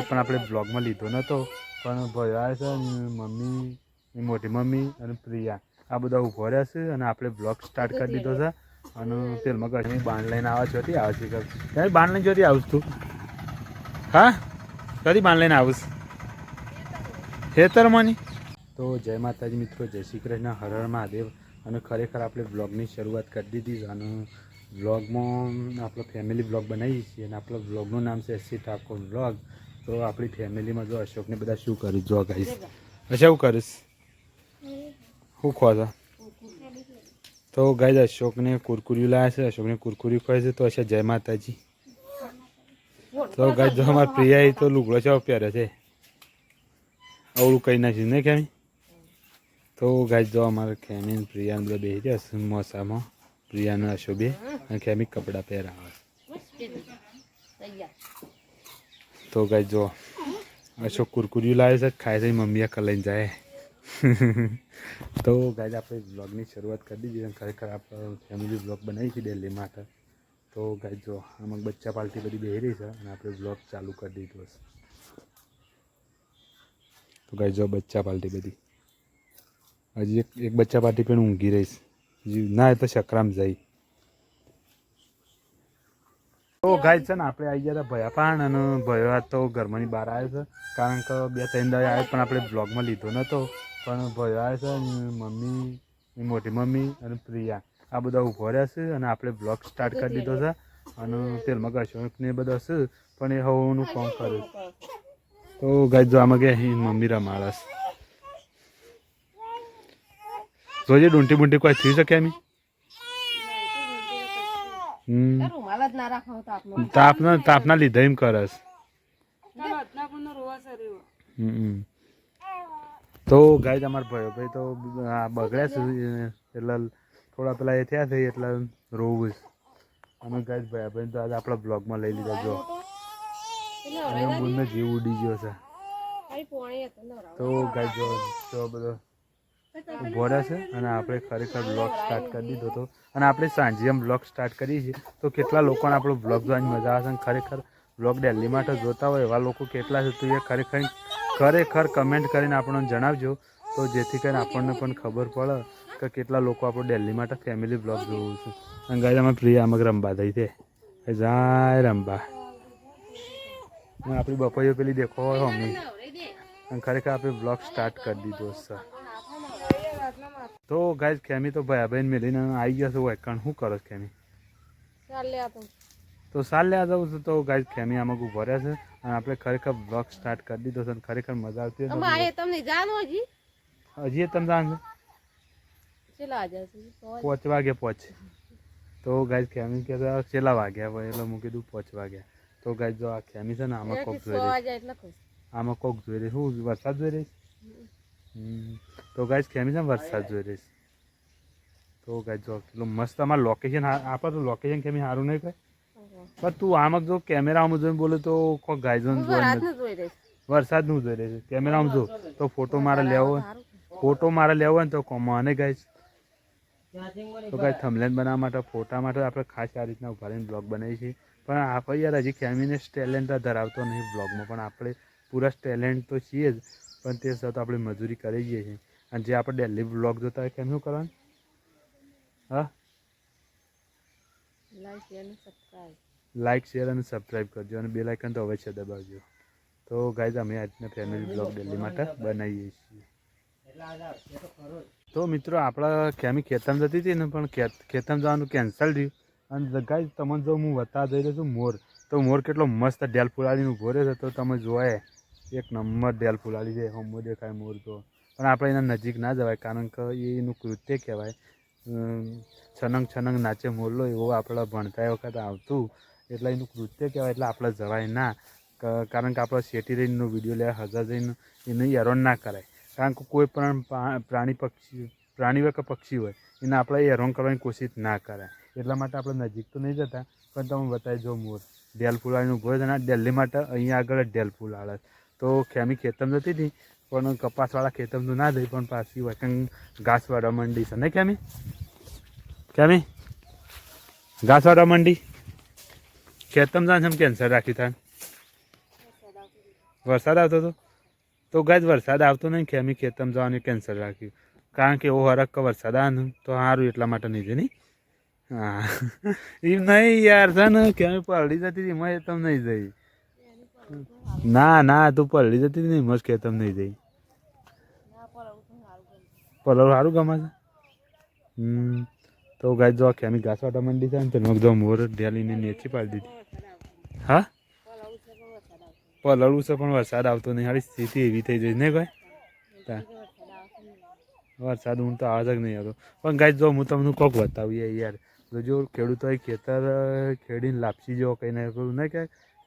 પણ આપણે બ્લોગમાં લીધો નહોતો, પણ ભાઈ આવે છે મમ્મી, મોટી મમ્મી અને પ્રિયા આ બધા ઊભો રહ્યા છે અને આપણે બ્લોગ સ્ટાર્ટ કરી દીધો છે. અને તેલમાં ઘણી બાંધ લઈને આવે છે, આવે છે ત્યારે બાંધ લઈને જોતી આવું તું? હા, કદી બાંધ લઈને આવું ખેતરમાંની? તો જય માતાજી મિત્રો, જય શ્રી કૃષ્ણ, હર હર મહાદેવ. અને ખરેખર આપણે બ્લોગની શરૂઆત કરી દીધી અને બ્લોગમાં આપણો ફેમિલી બ્લોગ બનાવીએ છીએ અને આપણો બ્લોગનું નામ છે એસસી ઠાકોર બ્લોગ. તો આપણી ફેમિલીમાં જો અશોકને બધા શું કરીશ જો ગાઈશ. અચ્છા શું કરીશ? શું ખો છો? તો ગાઈસ અશોકને કુરકુરિયું લાવ્યા છે, અશોકને કુરકુરિયું ખવાય છે. તો અચ્છા જય માતાજી. તો ગાઈસ જો અમારા પ્રિયા તો લુગડો છે પહેરે છે, અવળું કઈ નાખ્યું નહીં કેમ? તો ગાઈસ જો અમારે ખેમીને પ્રિયાને બધા બેસી રહ્યા છે મોસામાં, પ્રિયાને અશોભે અને ખેમી કપડાં પહેરાવે. તો ગાઈસ જો અશોક કુરકુરિયું લાવે છે, ખાય છે, મમ્મીએ લઈને જાય. તો ગાઈસ આપણે બ્લોગની શરૂઆત કરી દીધી. ખરેખર આપણે ફેમિલી બ્લોગ બનાવી છે દિલ્હી માટે. તો ગાઈસ જો આમાં બચ્ચા પાર્ટી બધી બેસી રહી છે અને આપણે બ્લોગ ચાલુ કરી દીધો છે. તો ગાઈસ જો બચ્ચા પાર્ટી બધી હજી એક બચ્ચા પાર્ટી પણ ઊંઘી રહીશ ના, એ તો સકરામ જાય. તો ગાઈસ છે ને આપણે આવી ગયા હતા ભયાપાણ અને ભયા તો ઘરમાંની બહાર આવ્યો છે, કારણ કે 2-3 દાડા આવ્યો પણ આપણે બ્લોગમાં લીધો નહોતો. પણ ભયો આવે છે મમ્મી, મોટી મમ્મી અને પ્રિયા આ બધા ઊભો રહ્યા છે અને આપણે બ્લોગ સ્ટાર્ટ કરી દીધો છે. અને તેલમાં અશોક ને બધા છે પણ એ હવાનું કામ કરે. તો ગાઈસ જો આમાં ગયા મમ્મી રમાડસ જોજે ડૂંટી બૂંટી કોઈ થઈ શકે એમ. તાપના લીધે એમ કરસ. તો ગાઈસ અમારા ભાઈ તો બગડ્યા છે એટલે થોડા પેલા એ થયા છે એટલે રોવું. અને ગાઈસ ભાઈ તો આજે આપણા બ્લોગમાં લઈ લીધા જો બુનનો જીવ ઉડી ગયો છે. તો ગાઈસ જો બધો ઊભો રહે છે અને આપણે ખરેખર બ્લોગ સ્ટાર્ટ કરી દીધો હતો. અને આપણે સાંજે એમ બ્લોગ સ્ટાર્ટ કરીએ છીએ તો કેટલા લોકોને આપણો બ્લોગ જોવાની મજા આવે છે. અને ખરેખર બ્લોગ દિલ્હી માટે જોતા હોય એવા લોકો કેટલા છે તો એ ખરેખર કમેન્ટ કરીને આપણને જણાવજો, તો જેથી કરીને આપણને પણ ખબર પડે કે કેટલા લોકો આપણો દિલ્હી માટે ફેમિલી બ્લોગ જોવું છે. અને ગાઈસ અમે પ્રિયા અમક રમવા થઈ છે જાય રમવા આપણી બપોરીઓ પેલી દેખો હોય અમે. અને ખરેખર આપણે બ્લોગ સ્ટાર્ટ કરી દીધો છે. તો ગાઈસ ખેમી તો ભાઈ મેલીને આવી ગયા છે વાયકણ. શું કરો ખેમી? તો સાલ લેવા જવું છે. તો ગાઈસ ખેમી આમાં ઊભો રહ્યા છે અને આપણે ખરેખર બ્લોગ સ્ટાર્ટ કરી દીધો છે. ખરેખર મજા આવતી હજી તમે જાણ 5 વાગે પહોંચે. તો ગાઈસ ખેમી કહેતા કેટલા વાગ્યા હોય એટલે હું કીધું 5 વાગ્યા. તો ગાઈસ જો આ ખેમી છે ને આમાં કોક જોઈ રહી, આમાં કોક જોઈ રહી. શું વરસાદ જોઈ રહી? તો ગાઈસ ખેમી છે વરસાદ જોઈ રહી. તો ગાઈસ જો કેટલું મસ્ત અમારું લોકેશન. આપણે તો લોકેશન ખેમી સારું નહીં કહે પણ તું આમાં જો કેમેરામાં જોઈને બોલે તો કોઈ ગાઈઝોન જોઈ વરસાદનું જોઈ રહી છે. કેમેરામાં જો તો ફોટો મારે લેવો હોય ને તો મને ગાઈસ. તો ગાઈસ થંબનેલ બનાવવા માટે ફોટા માટે આપણે ખાસ આ રીતના ઉભા રહીને બ્લોગ બનાવીએ છીએ. પણ આપણે યાર હજી ખેમીને ટેલેન્ટ ધરાવતો નહીં બ્લોગમાં, પણ આપણે પૂરા ટેલેન્ટ તો છીએ જ, પણ તે છતાં આપણે મજૂરી કરી જઈએ છીએ. અને જે આપણે ડેલી બ્લોગ જોતા હોય કેમ શું કરવાનું? હા, લાઈક શેર અને સબસ્ક્રાઈબ કરજો અને બેલ આઇકન તો અવશ્ય દબાવજો. તો ગાઈસ અમે આજના ફેમિલી બ્લોગ દિલ્હી માટે બનાવીએ છીએ. તો મિત્રો આપણે ખેમી ખેતમ જતી હતી ને પણ ખેતમ જવાનું કેન્સલ થયું. અને ગાઈસ તમને જો હું બતાવવા જઈ રહ્યો છું મોર. તો મોર કેટલો મસ્ત ડેલ ફુલાડીને ઊભો રહ્યો છે. તો તમે જોવાય એક નંબર ડેલ ફુલાડી છે. હમો દેખાય મોર તો. પણ આપણે એના નજીક ના જવાય કારણ કે એનું કૃત્ય કહેવાય. છનંગ નાચે મોરલો એવું આપણે ભણતા વખત આવતું, એટલે એનું કૃત્ય કહેવાય. એટલે આપણે જવાય ના, કારણ કે આપણે શેટી રહીનો વિડીયો લેવા હજા જઈને એને હેરાન ના કરાય. કારણ કે કોઈ પણ પ્રાણી હોય કે પક્ષી હોય એને આપણે હેરાન કરવાની કોશિશ ના કરાય. એટલા માટે આપણે નજીક તો નહીં જતા, પણ તમે બતાવી જો મોર ડેલ ફુલાડીને ઊભો છે ને દિલ્હી માટે અહીંયા આગળ જ ડેલ ફૂલ આવે. તો ખેમી ખેતમ જતી હતી પણ કપાસવાળા ખેતમ તો ના જઈ પણ પાછી હોય કંઈ ઘાસવાળા મંડી છે નહીં ખેમી? ખેમી ઘાસવાળા મંડી ખેતમ જાણ છે કેન્સર રાખી થાય. વરસાદ આવતો હતો તો ગાય વરસાદ આવતો નહીં ખેમી ખેતરમાં જવાનું કેન્સલ રાખ્યું કારણ કે એવો હરક કે વરસાદ આવે ને તો સારું એટલા માટે નહીં છે નહીં હા એમ નહીં યાર છે ને ખેમી પલળી જતી હતી એમાં ખેતમ નહીં જઈ ના ના તું પલળી જતી હતી ને એમાં ખેતમ નહીં જઈ પલળ સારું ગમે છે તો ગાય જો ખેમી ઘાસ વાટા મંડી છે ને તો જો મોર ઢેલીને નેચી પાડી દીધી હા પલળું છે પણ વરસાદ આવતો નહીં સારી સ્થિતિ એવી થઈ જઈ ને ભાઈ વરસાદ ઊંઘ તો આવે જ નહીં આવતો પણ ગાય જો હું તમને કોક બતાવીએ યાર જો ખેડૂતોએ ખેતર ખેડીને લાપસી જેવો કંઈ નહીં કરું ને કે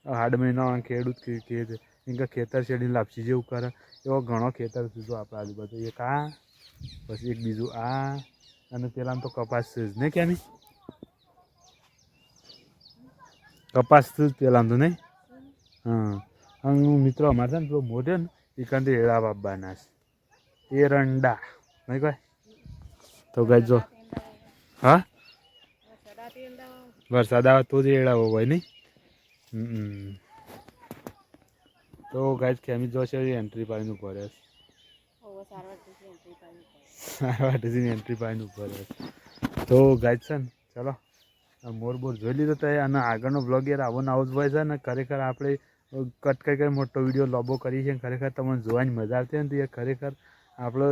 હાડ મહિનો ખેડૂત કે કેમ કે ખેતર શેડીને લાપસી જેવું કરે એવો ઘણો ખેતર જો આપણે આજુબાજુ એક આ પછી એક બીજું આ અને પેલામાં તો કપાસ છે જ ને કેમ કપાસ જ પેલામાં તો નહીં હા અને મિત્રો અમારે છે ને પેલો મોઢે ને એ કંઈ એળા બાબાના છે એરંડા નહીં કહે તો ગાય જો હા વરસાદ આવે તો જ એળાવો હોય નહીં તો ગાય ખેમી જો છે એન્ટ્રી પાડીને ઉપર સારવાટીથી એન્ટ્રી પાડીને ઉપર તો ગાય છે ને ચાલો મોર બોર જોઈ લીધો તો અને આગળનો બ્લોગ યાર આવો ને આવો જ હોય છે ને ખરેખર આપણે કટ કરી મોટો વિડીયો લોબો કરી છે ખરેખર તમને જોવાની મજા આવતી હોય ને તો યાર ખરેખર આપણો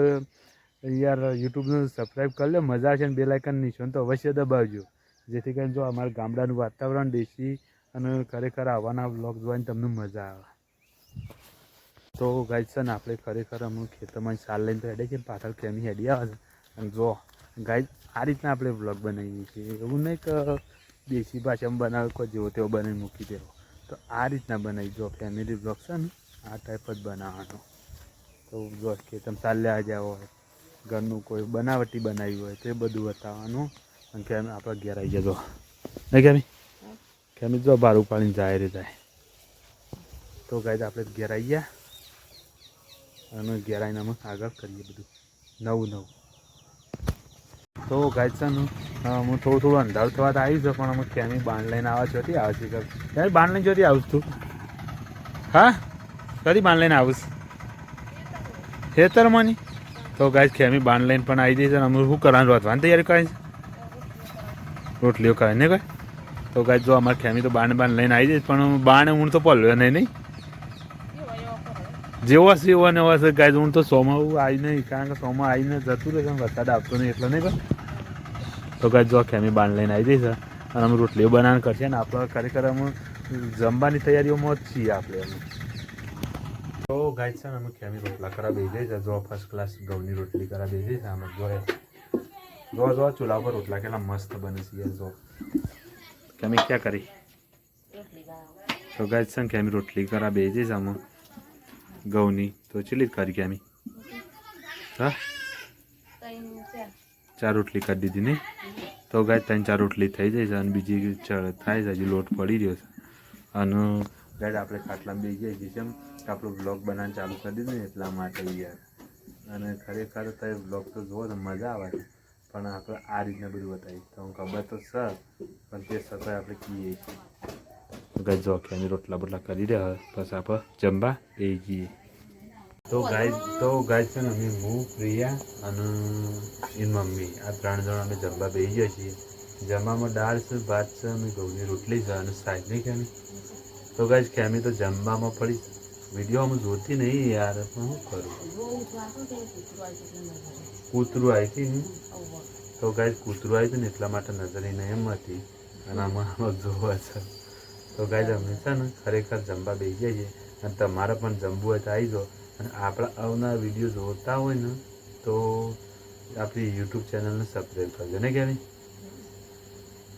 યાર યુટ્યુબનું સબસ્ક્રાઈબ કરી લે મજા આવશે ને બેલ આઇકન નિશાન તો અવશ્ય દબાવજો જેથી કરીને જો અમારા ગામડાનું વાતાવરણ દેશી અને ખરેખર આવવાના બ્લોગ જોવાની તમને મજા આવે તો ગાય છે ને આપણે ખરેખર અમુક ખેતરમાં સાલ લઈને તો હેડે છે પાછળ ખેમી હેડી આવે છે અને જો ગાય આ રીતના આપણે બ્લોગ બનાવીએ છીએ એવું નહીં કે દેશી ભાષામાં બનાવે કોઈ જેવો તેવો બનાવી મૂકી દેવો તો આ રીતના બનાવી જો ફેમિલી બ્લોગ છે ને આ ટાઈપ જ બનાવવાનો તો જો ખેતરમાં સાલ લેવા જ્યાં હોય ઘરનું કોઈ બનાવટી બનાવી હોય તે બધું બતાવવાનું અને કે આપણે ઘેર આવી જતો નહીં કેમી કેમી જો બહાર ઉપાડીને જાય રે જાય તો ગાય આપણે ઘેર આવી ગયા અને ઘેર આવીને અમે આગળ કરીએ બધું નવું તો ગાય છે ને હું થોડું અંધારું થવા તો આવી છે પણ અમે ખેમી બાંધ લઈને આવે છે આવે છે ત્યારે બાંધ લઈને જોતી આવું તું હા કદી બાંધ લઈને આવું ખેતરમાંની તો ગાય ખેમી બાંધ લઈને પણ આવી જઈ છે અમે શું કરવાનું રોધવાની તૈયારી કરી છે રોટલીઓ કરે ને કોઈ તો ગાય જો અમારે ખેમી તો બાંધ લઈને આવી જઈશ પણ બાણે હું તો પલ્યો નહીં જેવો એવો ને એવો છે ગાય હું તો સોમાં આવી નહીં કારણ કે સોમાં આવીને જતું રહેશે વરસાદ આવતો નહીં એટલે નહીં ભાઈ તો ગાય જો ખેમી બાંધ લઈને આવી જઈશ અને અમે રોટલીઓ બનાવવાનું કરશે ને આપણે ખરેખર અમે જમવાની તૈયારીઓમાં જ છીએ આપણે અમે તો ગાય છે ને અમે ખેમી રોટલા કરા બેસી જઈશ જો ફર્સ્ટ ક્લાસ ઘઉંની રોટલી કરા બેસી જઈશ અમે જો ચૂલા પર રોટલા કેટલા મસ્ત બને છે જો ખેમી ક્યાં કરી તો ગાય છે ને ખેમી રોટલી કરા બેસી જઈશ અમે ઘઉંની તો ચીલી કરી ખેમી હા 4 રોટલી કરી દીધી નહીં તો ગાય 3-4 રોટલી થઈ જાય છે અને બીજી થાય છે હજી લોટ પડી રહ્યો છે અને ગાય આપણે ખાટલામાં બેસી જાય છે જેમ કે આપણો બ્લોગ બનાવવાનું ચાલુ કરી દીધું ને એટલા માટે યાર અને ખરેખર તો બ્લોગ તો જુઓ તો મજા આવે છે પણ આપણે આ રીતના બધું બતાવીએ તો ખબર તો સર પણ તે છતાં આપણે કહીએ છીએ ગાય જો કે અમે રોટલા બોટલા કરી રહ્યા પછી આપણે જમવા બેસી જઈએ તો ગાય છે ને અમે હું પ્રિયા અને એની મમ્મી આ 3 જણા અમે જમવા બેસી જઈએ છીએ જમવામાં દાળ છે ભાત છે અને ઘઉંની રોટલી છે અને શાક નહીં ખેમી તો ગાય ખેમી તો જમવામાં પડી વિડીયો અમે જોતી નહીં યાર પણ શું કરું કૂતરું આવી હતી ને તો ગાય કૂતરું આવી હતું ને એટલા માટે નજરે એમ હતી અને આમાં જોવા છે તો ગાય અમે છે ને ખરેખર જમવા બેસી જઈએ અને તમારે પણ જમવું હોય તો આવી જાઓ અને આપણા આવનાર વિડીયો જોતા હોય ને તો આપણી યુટ્યુબ ચેનલને સબસ્ક્રાઈબ કરજો ને કેવી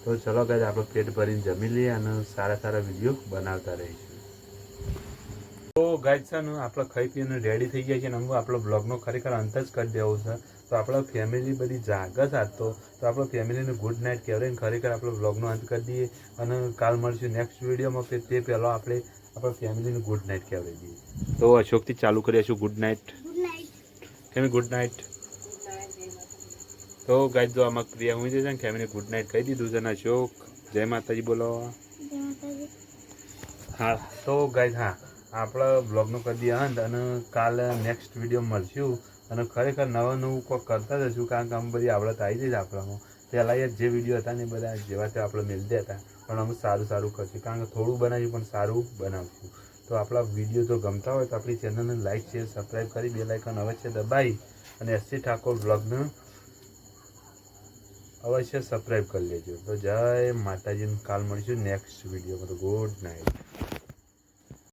તો ચલો ગાય આપણે પેટ ભરીને જમી લઈએ અને સારા વિડીયો બનાવતા રહીશું તો ગાય છે ને આપણે ખાઈ પીને રેડી થઈ ગયા છે અને હું આપણો બ્લોગનો ખરેખર અંત જ કરી દેવો છે તો આપણા ફેમિલી બધી જાગે સાતો તો આપણો ફેમિલીને ગુડ નાઇટ કહેવાય ખરેખર આપણો બ્લોગનો અંત કરી દઈએ અને કાલ મળશું નેક્સ્ટ વિડીયોમાં તે પહેલાં આપણે આપણા ફેમિલીને ગુડ નાઇટ કહેવાય દઈએ તો અશોકથી ચાલુ કરીશું ગુડ નાઇટ કેમ ગુડ નાઇટ તો ગાય જો આમાં પ્રિયા હું છે ને કેમને ગુડ નાઇટ કહી દીધું છે ને અશોક જય માતાજી બોલો હા તો ગાય હા આપણા બ્લોગનો કરી દઈએ અંત અને કાલે નેક્સ્ટ વિડીયો મળશું અને ખરેખર નવું કોઈક કરતા જશું કારણ કે અમે બધી આવડત આવી જઈશ આપણામાં પહેલાં જે વિડીયો હતા ને એ બધા જેવા તે આપણે મિલતા હતા પણ અમે સારું કરશું કારણ કે થોડું બનાવ્યું પણ સારું બનાવશું તો આપણા વિડીયો જો ગમતા હોય તો આપણી ચેનલને લાઇક શેર સબસ્ક્રાઈબ કરી બેલ આઇકન અવશ્ય દબાવી અને એસસી ઠાકોર બ્લોગને અવશ્ય સબસ્ક્રાઈબ કરી લેજો તો જય માતાજીને કાલ મળીશું નેક્સ્ટ વિડીયોમાં તો ગુડ નાઇટ.